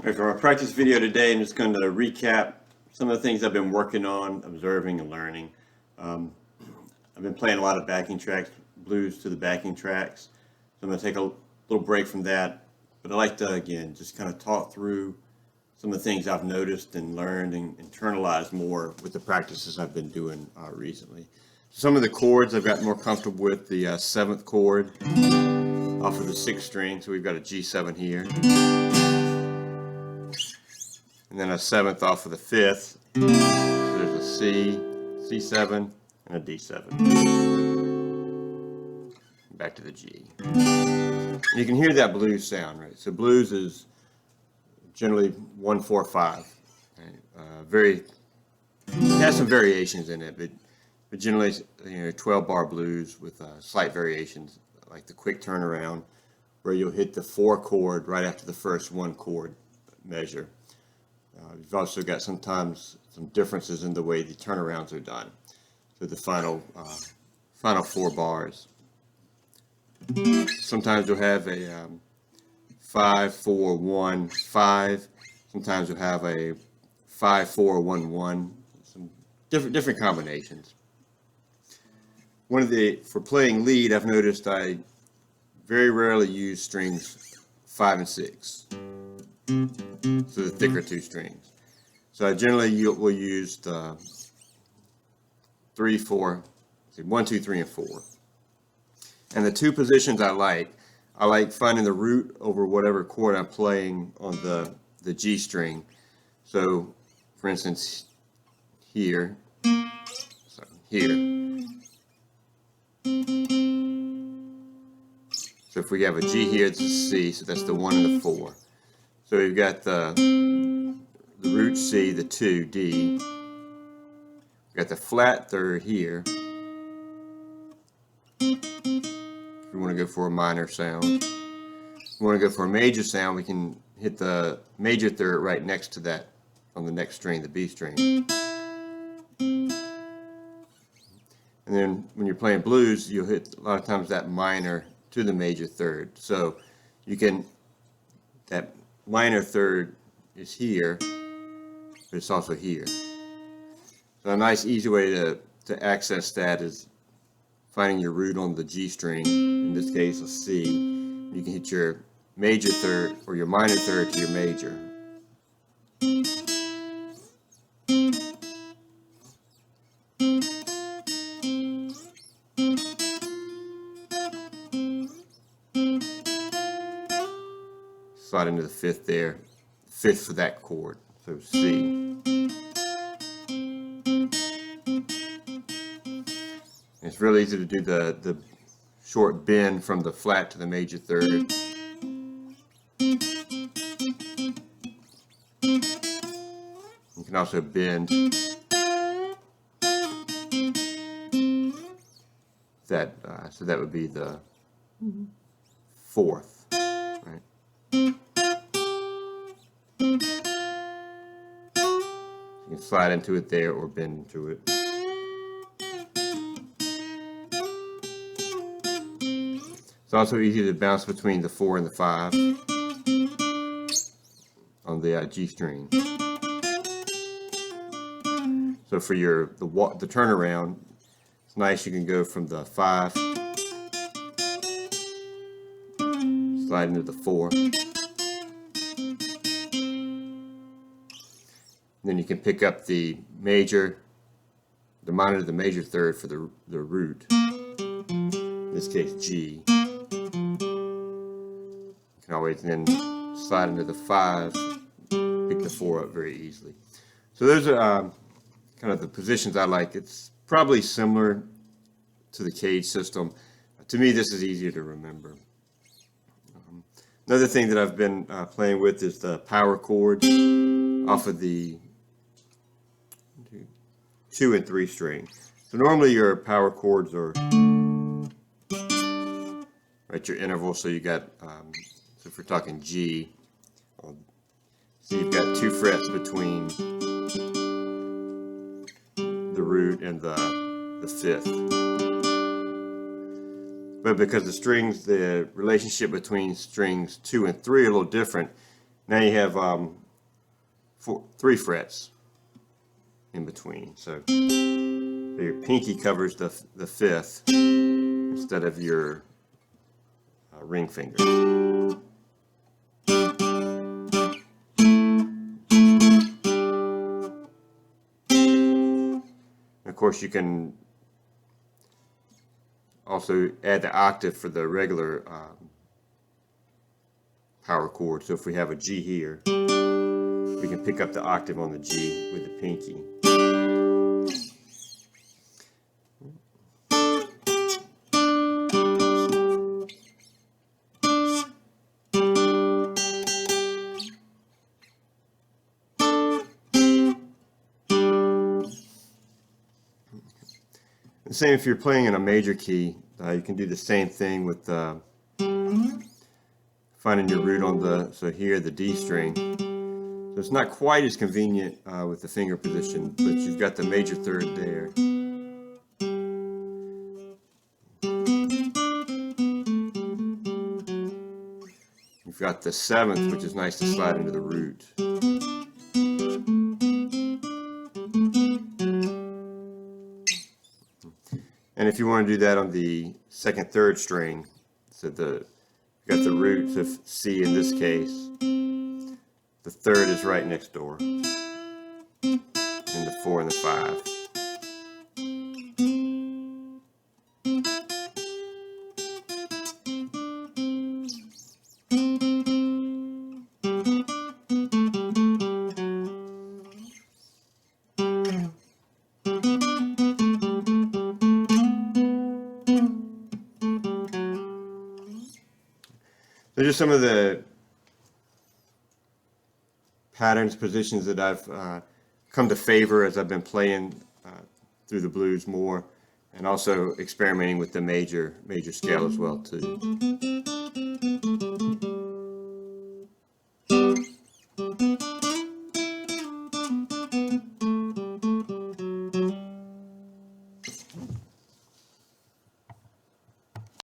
Alright, for our practice video today, I'm just going to recap some of the things I've been working on, observing, and learning. I've been playing a lot of backing tracks, blues to the backing tracks. So I'm going to take a little break from that. But I like to, again, just kind of talk through some of the things I've noticed and learned and internalized more with the practices I've been doing recently. Some of the chords I've gotten more comfortable with. The 7th chord off of the 6th string. So we've got a G7 here. And then a 7th off of the 5th. So there's a C, C7, and a D7. Back to the G. You can hear that blues sound, right? So blues is generally 1-4-5. Right? It has some variations in it, but generally, 12-bar blues with slight variations, like the quick turnaround, where you'll hit the 4 chord right after the first 1 chord measure. You've also got sometimes some differences in the way the turnarounds are done. So the final 4 bars. Sometimes you'll have a 5-4-1-5. Sometimes you'll have a 5-4-1-1. Some different combinations. For playing lead, I've noticed I very rarely use strings 5 and 6. So the thicker 2 strings. So I generally will use the 1, 2, 3, and 4. And the 2 positions I like finding the root over whatever chord I'm playing on the G string. So, for instance, here. So if we have a G here, it's a C, so that's the 1 and the 4. So we've got the root C, the 2, D. We've got the flat 3rd here. If we want to go for a minor sound. If we want to go for a major sound, we can hit the major 3rd right next to that on the next string, the B string. And then when you're playing blues, you'll hit a lot of times that minor to the major 3rd. So that minor 3rd is here, but it's also here. So a nice easy way to access that is finding your root on the G string, in this case a C. You can hit your major 3rd or your minor 3rd to your major. Slide into the 5th there, 5th for that chord, so C. And it's really easy to do the short bend from the flat to the major 3rd. You can also bend that, so that would be the 4th, right? You can slide into it there or bend into it. It's also easy to bounce between the 4 and the 5 on the G string. So for the turnaround, it's nice. You can go from the 5, slide into the 4. Then you can pick up the minor to the major 3rd for the root. In this case, G. You can always then slide into the 5, pick the 4 up very easily. So those are kind of the positions I like. It's probably similar to the Cage system. To me, this is easier to remember. Another thing that I've been playing with is the power chords off of the 2 and 3 string. So normally your power chords are right your interval. So you got so if we're talking G, so you've got 2 frets between the root and the 5th. But because the relationship between strings 2 and 3 are a little different, Now you have 3 frets in between. So your pinky covers the 5th instead of your ring finger. Of course, you can also add the octave for the regular power chord. So if we have a G here, we can pick up the octave on the G with the pinky. The same if you're playing in a major key, you can do the same thing with finding your root on so here the D string. So it's not quite as convenient with the finger position, but you've got the major 3rd there. You've got the 7th, which is nice to slide into the root. And if you want to do that on the 2nd, 3rd string, so you've got the roots of C in this case, the 3rd is right next door, and the 4 and the 5. Those are some of the patterns, positions that I've come to favor as I've been playing through the blues more, and also experimenting with the major scale as well too.